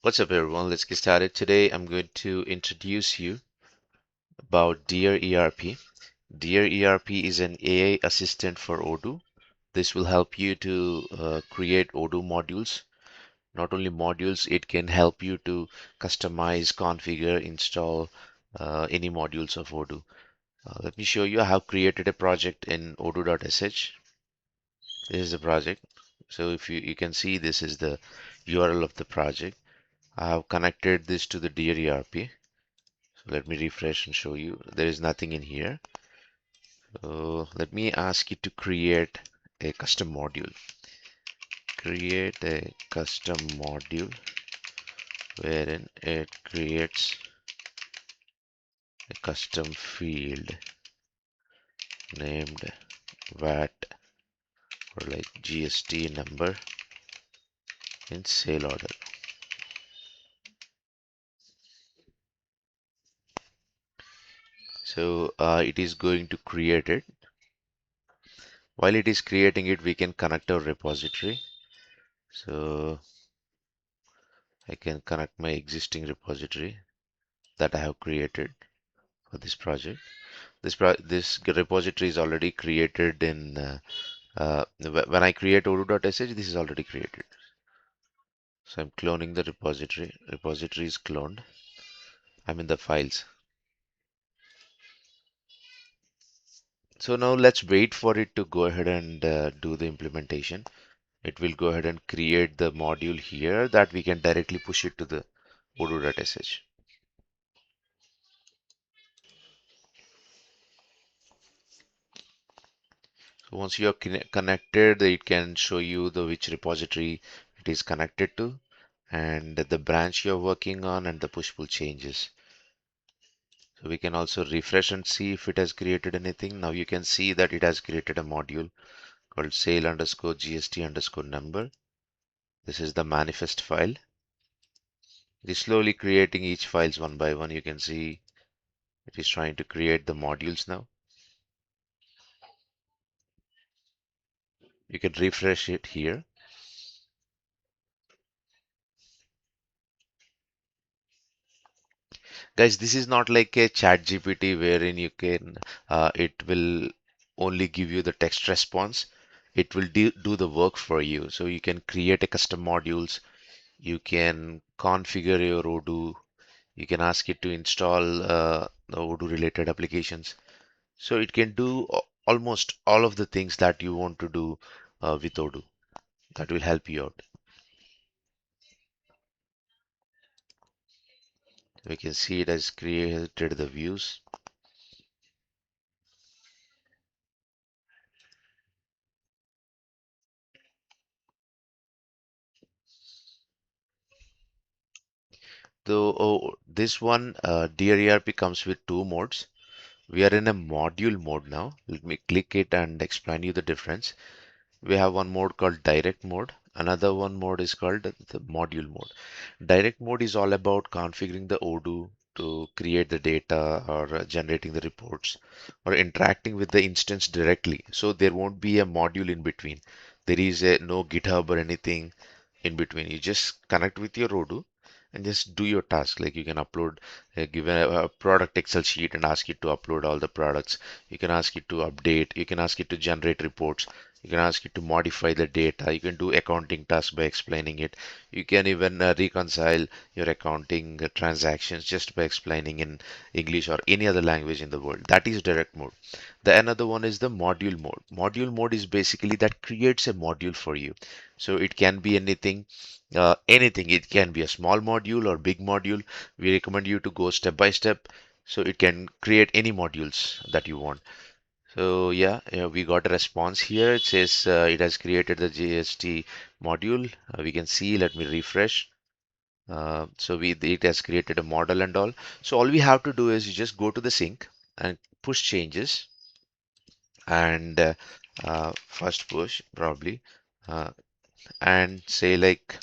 What's up, everyone? Let's get started. Today, I'm going to introduce you about Dear ERP. Dear ERP is an AI assistant for Odoo. This will help you to create Odoo modules. Not only modules, it can help you to customize, configure, install any modules of Odoo. Let me show you. I have created a project in Odoo.sh. This is the project. So if you can see, this is the URL of the project. I have connected this to the Dear ERP. So let me refresh and show you. There is nothing in here. So let me ask you to create a custom module. Create a custom module wherein it creates a custom field named VAT or like GST number in sale order. So it is going to create it. While it is creating it, we can connect our repository. So I can connect my existing repository that I have created for this project. This repository is already created in when I create Odoo.sh, this is already created. So I'm cloning the repository. Repository is cloned. I'm in the files. So now let's wait for it to go ahead and do the implementation. It will go ahead and create the module here that we can directly push it to the Odoo.sh. So once you are connected, it can show you the which repository it is connected to and the branch you're working on and the push-pull changes. So we can also refresh and see if it has created anything. Now you can see that it has created a module called sale underscore GST underscore number. This is the manifest file. It is slowly creating each files one by one. You can see it is trying to create the modules now. You can refresh it here. Guys, this is not like a chat GPT wherein you can it will only give you the text response. It will do the work for you. So you can create a custom modules. You can configure your Odoo. You can ask it to install the Odoo related applications. So it can do almost all of the things that you want to do with Odoo. That will help you out. We can see it has created the views. So this one, Dear ERP comes with two modes. We are in a module mode now. Let me click it and explain you the difference. We have one mode called direct mode. Another one mode is called the module mode. Direct mode is all about configuring the Odoo to create the data or generating the reports or interacting with the instance directly. So there won't be a module in between. There is no GitHub or anything in between. You just connect with your Odoo and just do your task. Like you can upload, give a product Excel sheet and ask it to upload all the products. You can ask it to update. You can ask it to generate reports. You can ask it to modify the data. You can do accounting tasks by explaining it. You can even reconcile your accounting transactions just by explaining in English or any other language in the world. That is direct mode. The another one is the module mode. Module mode is basically that creates a module for you. So it can be anything, anything. It can be a small module or big module. We recommend you to go step by step. So it can create any modules that you want. So yeah, we got a response here. It says it has created the GST module. We can see, let me refresh. So it has created a model and all. So all we have to do is you just go to the sync and push changes and first push probably uh, and say like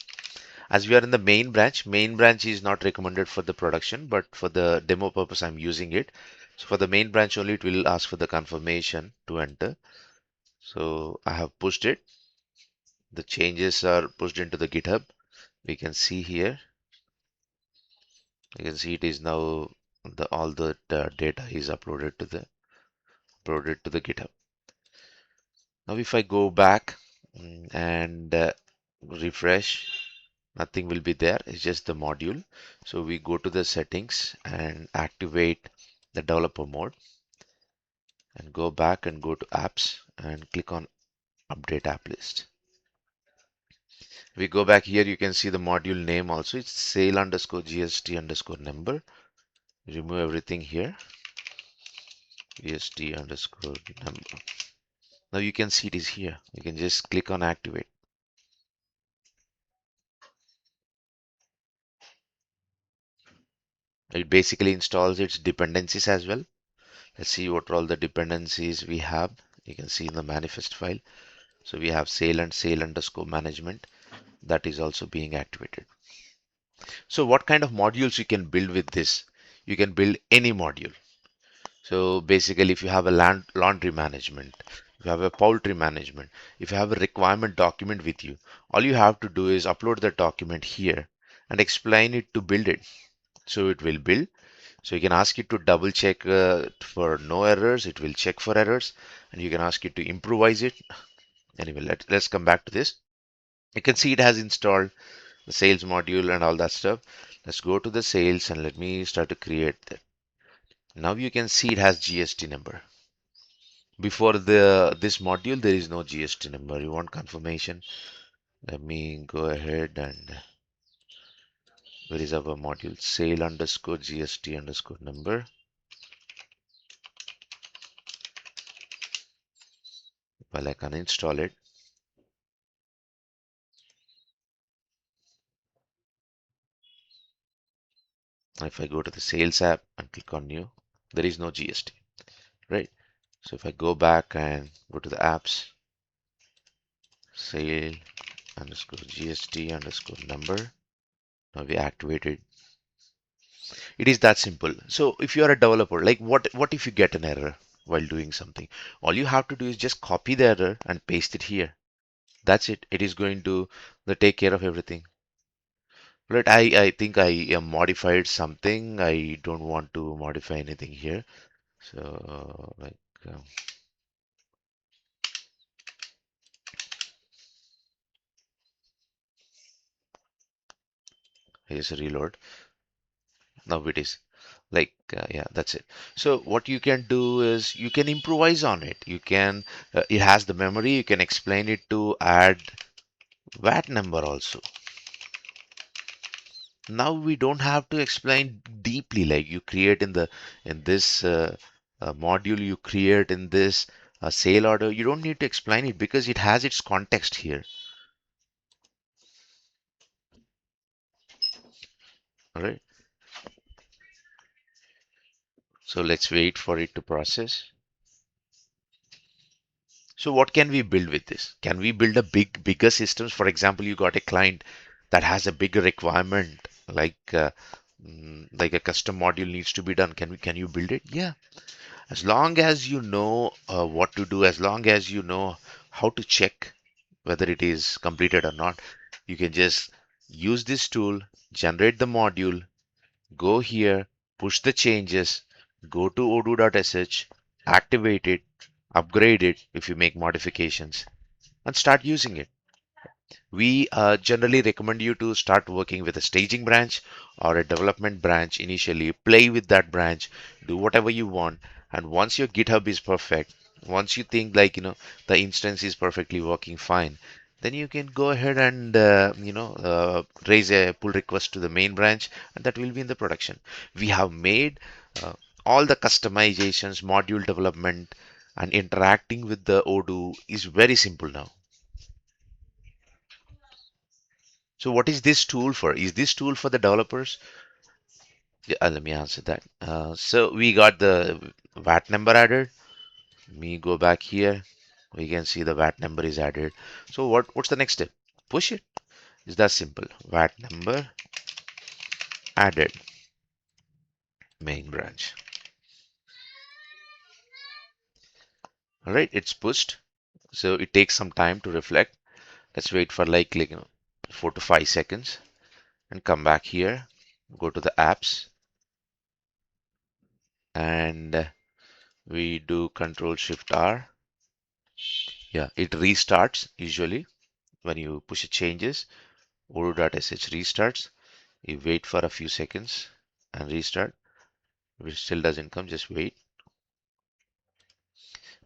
as we are in the main branch is not recommended for the production, but for the demo purpose I'm using it. So for the main branch only, it will ask for the confirmation to enter. So I have pushed it. The changes are pushed into the GitHub. We can see here. You can see it is now all the data is uploaded to the GitHub. Now if I go back and refresh, nothing will be there. It's just the module. So we go to the settings and activate the developer mode and go back and go to apps and click on update app list. We go back here, you can see the module name also. It's sale underscore GST underscore number. Remove everything here. GST underscore number. Now you can see it is here. You can just click on activate. It basically installs its dependencies as well. Let's see what are all the dependencies we have. You can see in the manifest file. So we have sale and sale underscore management. That is also being activated. So what kind of modules you can build with this? You can build any module. So basically, if you have a laundry management, if you have a poultry management, if you have a requirement document with you, all you have to do is upload the document here and explain it to build it. So it will build. So you can ask it to double check for no errors. It will check for errors, and you can ask it to improvise it. Anyway, let's come back to this. You can see it has installed the sales module and all that stuff. Let's go to the sales and let me start to create that. Now you can see it has GST number. Before this module, there is no GST number. You want confirmation? Let me go ahead and where is our module? Sale underscore GST underscore number. Well, I can install it. If I go to the sales app and click on new, there is no GST, right? So if I go back and go to the apps, sale underscore GST underscore number, now we activated. It is that simple. So if you are a developer, like what if you get an error while doing something? All you have to do is just copy the error and paste it here. That's it. It is going to take care of everything. Right, I think I modified something. I don't want to modify anything here. So like here's a reload. Now it is like yeah, that's it. So what you can do is you can improvise on it. You can it has the memory. You can explain it to add VAT number also. Now we don't have to explain deeply like you create in this module you create in this sale order. You don't need to explain it because it has its context here. All right. So let's wait for it to process. So what can we build with this? Can we build a bigger systems? For example, you got a client that has a bigger requirement, like a custom module needs to be done. Can you build it? Yeah. As long as you know what to do, as long as you know how to check whether it is completed or not, you can just use this tool, generate the module, go here, push the changes, go to Odoo.sh, activate it, upgrade it if you make modifications, and start using it. We generally recommend you to start working with a staging branch or a development branch initially. Play with that branch, do whatever you want, and once your GitHub is perfect, once you think like the instance is perfectly working fine, then you can go ahead and raise a pull request to the main branch, and that will be in the production. We have made uh, all the customizations, module development, and interacting with the Odoo is very simple now. So what is this tool for? Is this tool for the developers? Yeah, let me answer that. So we got the VAT number added. Let me go back here. We can see the VAT number is added. So what's the next step? Push it. It's that simple. VAT number added main branch. All right, it's pushed. So it takes some time to reflect. Let's wait for like 4 to 5 seconds and come back here. go to the apps, and we do Control Shift R. Yeah, it restarts usually when you push it changes. Odoo.sh restarts. You wait for a few seconds and restart. If it still doesn't come, just wait.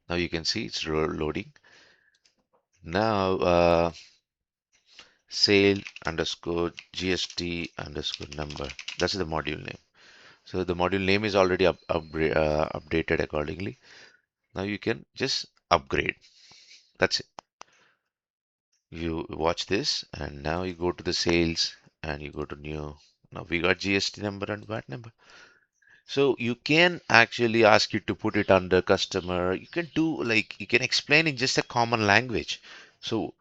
Now you can see it's loading. Now sale underscore GST underscore number. That's the module name. So the module name is already updated accordingly. Now you can just upgrade. That's it. You watch this, and now you go to the sales and you go to new. Now we got GST number and VAT number. So you can actually ask you to put it under customer. You can do like you can explain in just a common language. So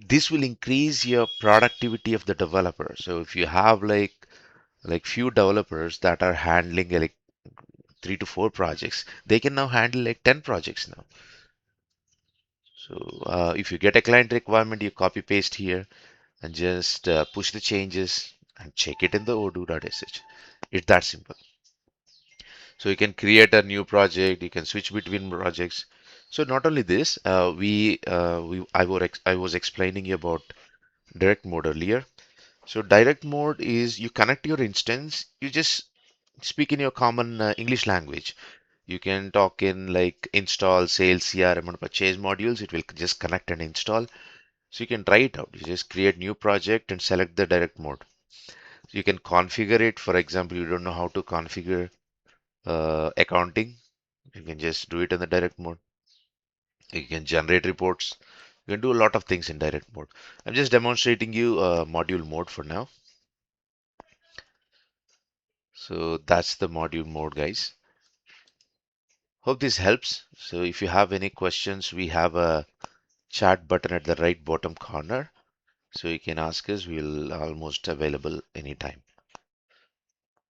this will increase your productivity of the developer. So if you have like few developers that are handling like 3 to 4 projects, they can now handle like 10 projects now. So if you get a client requirement, you copy paste here and just push the changes and check it in the Odoo.sh. It's that simple. So you can create a new project, you can switch between projects. So not only this, I was explaining you about direct mode earlier. So direct mode is you connect your instance, you just speak in your common English language. You can talk in like install, sales, CRM, and purchase modules. It will just connect and install. So you can try it out. You just create new project and select the direct mode. So you can configure it. For example, you don't know how to configure accounting. You can just do it in the direct mode. You can generate reports. You can do a lot of things in direct mode. I'm just demonstrating you module mode for now. So that's the module mode, guys. Hope this helps. So if you have any questions, we have a chat button at the right bottom corner. So you can ask us. We'll almost available anytime.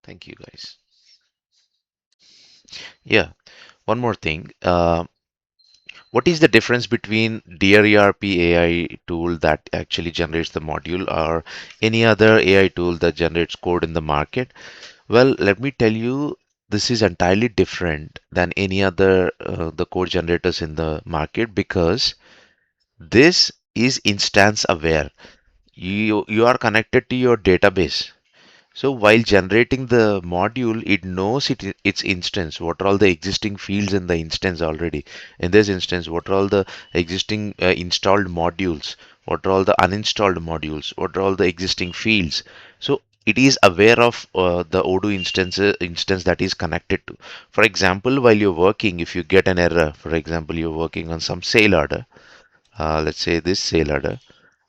Thank you, guys. Yeah, one more thing. What is the difference between Dear ERP AI tool that actually generates the module or any other AI tool that generates code in the market? Well, let me tell you, this is entirely different than any other the code generators in the market because this is instance aware. You are connected to your database. So while generating the module, it knows its instance, what are all the existing fields in the instance already. In this instance, what are all the existing installed modules, what are all the uninstalled modules, what are all the existing fields. So it is aware of the Odoo instance that is connected to. For example, while you're working, if you get an error, for example, you're working on some sale order, let's say this sale order,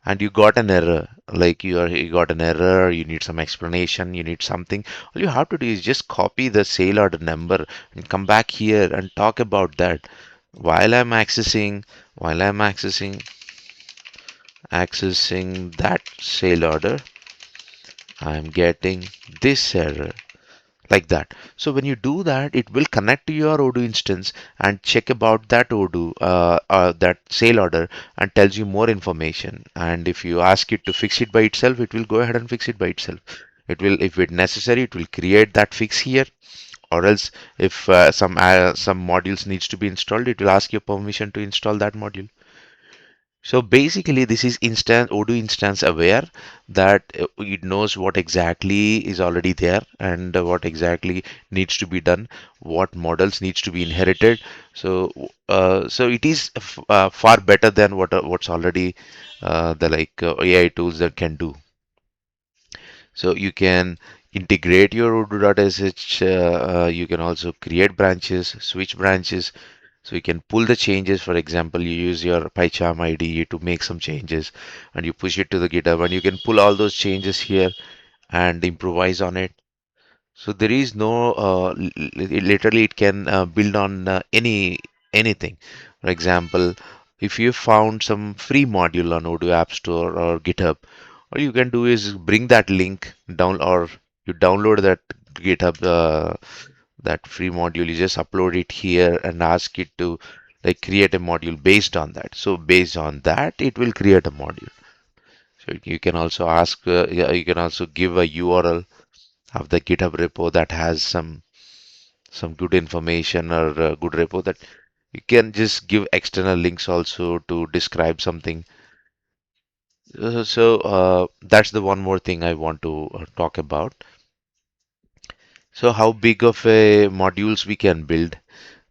and you got an error, like you got an error, you need some explanation, you need something, all you have to do is just copy the sale order number and come back here and talk about that. While I'm accessing that sale order, I'm getting this error, like that. So when you do that, it will connect to your Odoo instance and check about that Odoo, that sale order, and tells you more information. And if you ask it to fix it by itself, it will go ahead and fix it by itself. It will, if it necessary, it will create that fix here. Or else, if some modules needs to be installed, it will ask your permission to install that module. So basically, this is instance Odoo instance aware that it knows what exactly is already there and what exactly needs to be done, what models needs to be inherited. So it is far better than what's already the AI tools that can do. So you can integrate your Odoo.sh. You can also create branches, switch branches, so you can pull the changes. For example, you use your PyCharm IDE to make some changes and you push it to the GitHub and you can pull all those changes here and improvise on it. So there is no, literally it can build on anything. For example, if you found some free module on Odoo App Store or GitHub, all you can do is bring that link down or you download that GitHub that free module, you just upload it here and ask it to like create a module based on that. So based on that, it will create a module. So you can also ask, yeah, you can also give a URL of the GitHub repo that has some good information or a good repo that you can just give external links also to describe something. So that's the one more thing I want to talk about. So how big of a modules we can build?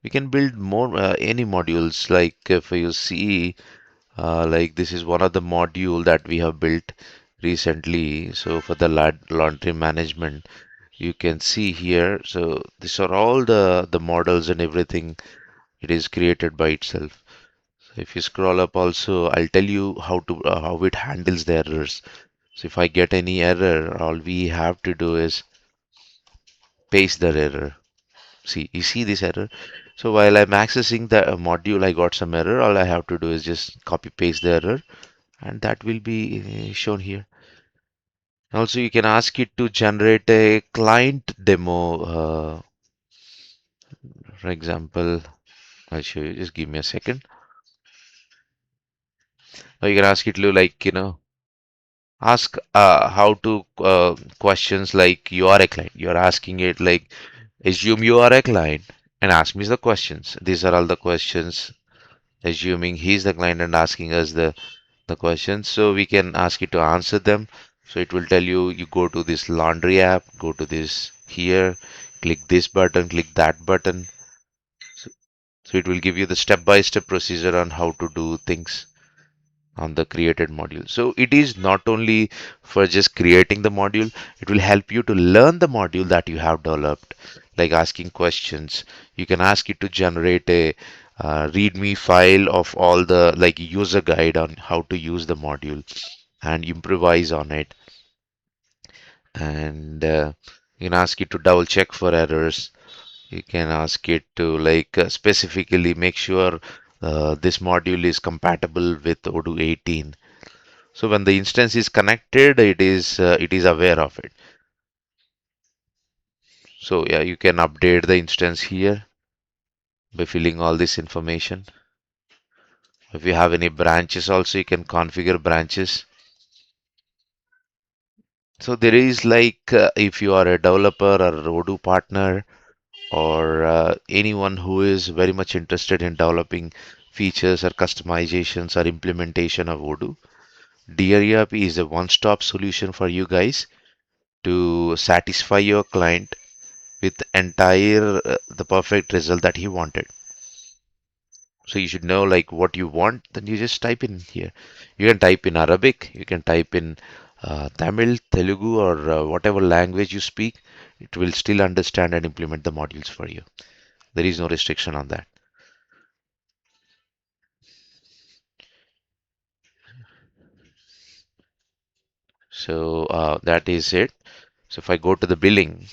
We can build more any modules. Like if you see, like this is one of the module that we have built recently. So for the laundry management, you can see here. So these are all the models and everything. It is created by itself. So if you scroll up also, I'll tell you how it handles the errors. So if I get any error, all we have to do is paste the error. See, you see this error? So while I'm accessing the module, I got some error. All I have to do is just copy paste the error, and that will be shown here. Also, you can ask it to generate a client demo. For example, I'll show you. Just give me a second. Or you can ask it to ask how to questions like you are a client. You are asking it like assume you are a client and ask me the questions. These are all the questions. Assuming he's the client and asking us the questions, so we can ask it to answer them. So it will tell you, you go to this laundry app, go to this here, click this button, click that button. So, so it will give you the step-by-step procedure on how to do things on the created module. So it is not only for just creating the module, it will help you to learn the module that you have developed, like asking questions. You can ask it to generate a README file of all the like user guide on how to use the module and improvise on it. And you can ask it to double check for errors. You can ask it to specifically make sure this module is compatible with Odoo 18. So when the instance is connected, it is aware of it. So yeah, you can update the instance here by filling all this information. If you have any branches also, you can configure branches. So there is if you are a developer or a Odoo partner or anyone who is very much interested in developing features or customizations or implementation of Odoo, Dear ERP is a one-stop solution for you guys to satisfy your client with entire the perfect result that he wanted. So you should know like what you want, then you just type in here. You can type in Arabic, you can type in Tamil, Telugu, or whatever language you speak. It will still understand and implement the modules for you. There is no restriction on that. So that is it. So if I go to the billing,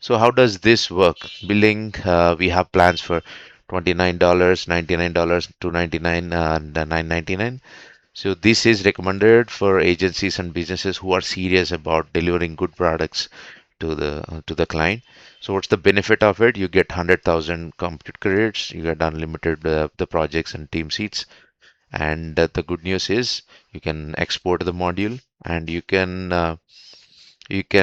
so how does this work? Billing, we have plans for $29, $99, $299, and $999. So this is recommended for agencies and businesses who are serious about delivering good products to the client. So what's the benefit of it? You get 100,000 compute credits, you get unlimited the projects and team seats, and the good news is you can export the module and you can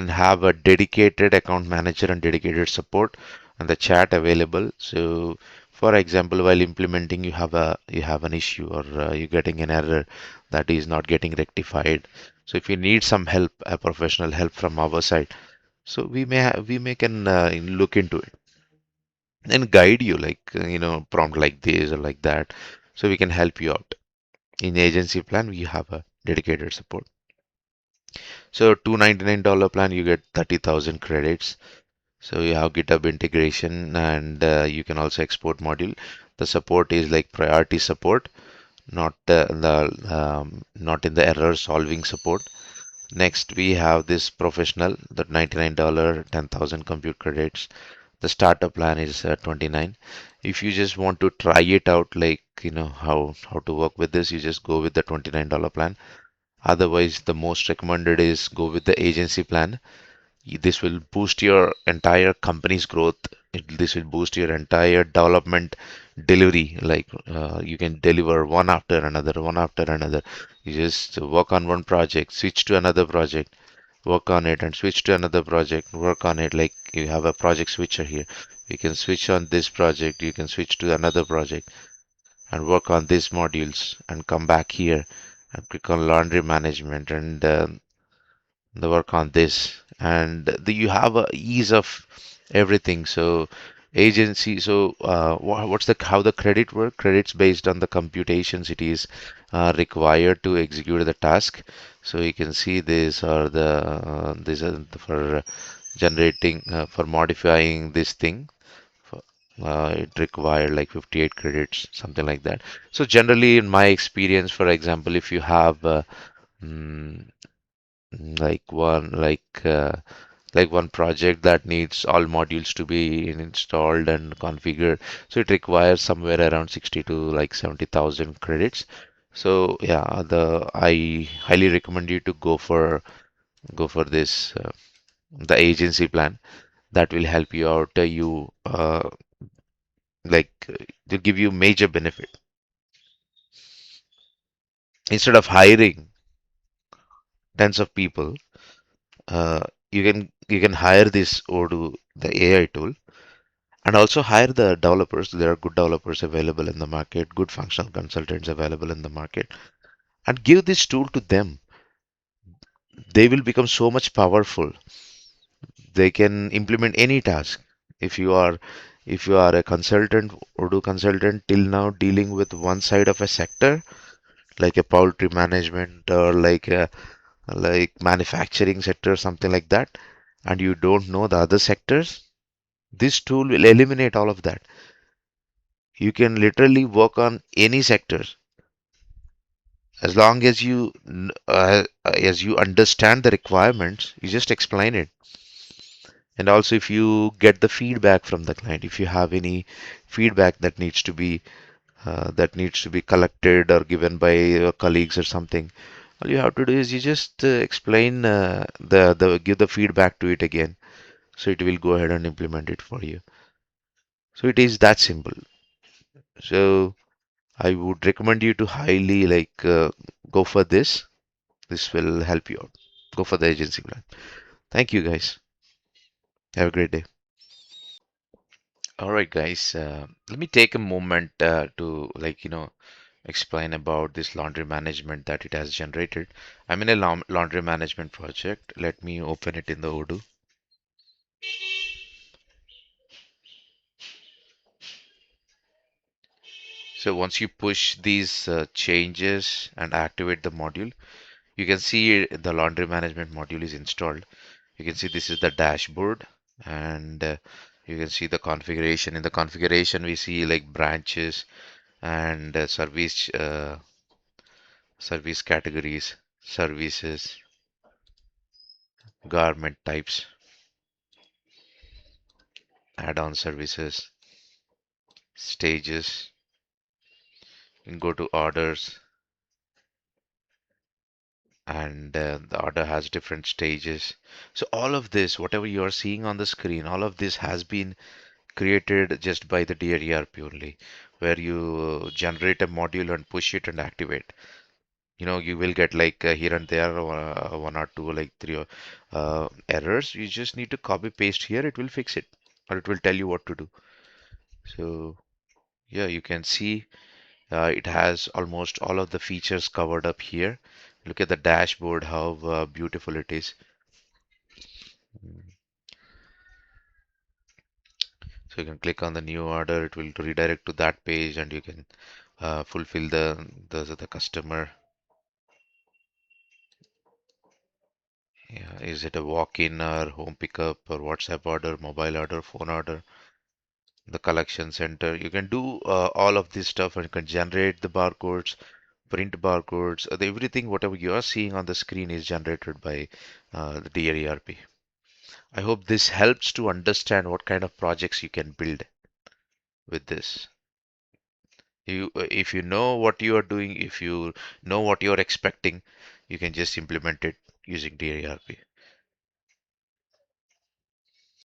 have a dedicated account manager and dedicated support and the chat available. So for example, while implementing, you have an issue or you're getting an error that is not getting rectified. So if you need some help, a professional help from our side, so we may can look into it and guide you prompt like this or like that. So we can help you out. In agency plan, we have a dedicated support. So $299 plan, you get 30,000 credits. So you have GitHub integration and you can also export module. The support is like priority support, not in the error solving support. Next, we have this professional, the $99, 10,000 compute credits. The starter plan is 29. If you just want to try it out, how to work with this, you just go with the $29 plan. Otherwise, the most recommended is go with the agency plan. This will boost your entire company's growth This will boost your entire development delivery. Like you can deliver one after another, one after another. You just work on one project, switch to another project, work on it, and switch to another project, work on it. Like you have a project switcher here. You can switch on this project, you can switch to another project and work on these modules and come back here and click on laundry management and the work on this, and you have a ease of everything. So agency, so what's the how the credit work? Credits based on the computations it is required to execute the task. So you can see these are for generating for modifying this thing. For- it required like 58 credits, something like that. So generally, in my experience, for example, if you have mm, like one project that needs all modules to be installed and configured, so it requires somewhere around 60 to like 70,000 credits. So yeah, the I highly recommend you to go for this the agency plan. That will help you out. You like to give you major benefit instead of hiring tens of people. uh, you can hire this Odoo, the AI tool, and also hire the developers. There are good developers available in the market, good functional consultants available in the market, and give this tool to them. They will become so much powerful. They can implement any task. If you are if you are a consultant, Odoo consultant, till now dealing with one side of a sector, like a poultry management or like manufacturing sector, something like that, and you don't know the other sectors, this tool will eliminate all of that. You can literally work on any sector as long as you understand the requirements. You just explain it. And also, if you get the feedback from the client, if you have any feedback that needs to be collected or given by your colleagues or something, all you have to do is you just explain the give the feedback to it again, so it will go ahead and implement it for you. So it is that simple. So I would recommend you to highly go for this. This will help you out. Go for the agency plan. Thank you, guys. Have a great day. All right, guys. Let me take a moment to explain about this laundry management that it has generated. I'm in a laundry management project. Let me open it in the Odoo. So once you push these changes and activate the module, you can see the laundry management module is installed. You can see this is the dashboard, and you can see the configuration. In the configuration, we see like branches and service categories, services, garment types, add-on services, stages. You can go to orders, and the order has different stages. So all of this, whatever you are seeing on the screen, all of this has been created just by the Dear ERP only, where you generate a module and push it and activate. You will get like here and there one or two, like three errors. You just need to copy paste here, it will fix it, or it will tell you what to do. So yeah, you can see it has almost all of the features covered up here. Look at the dashboard, how beautiful it is. So you can click on the new order, it will redirect to that page, and you can fulfill the customer. Yeah, is it a walk-in or home pickup or WhatsApp order, mobile order, phone order, the collection center? You can do all of this stuff, and you can generate the barcodes, print barcodes, everything, whatever you are seeing on the screen is generated by the Dear ERP. I hope this helps to understand what kind of projects you can build with this. If you know what you are doing, if you know what you are expecting, you can just implement it using Dear ERP.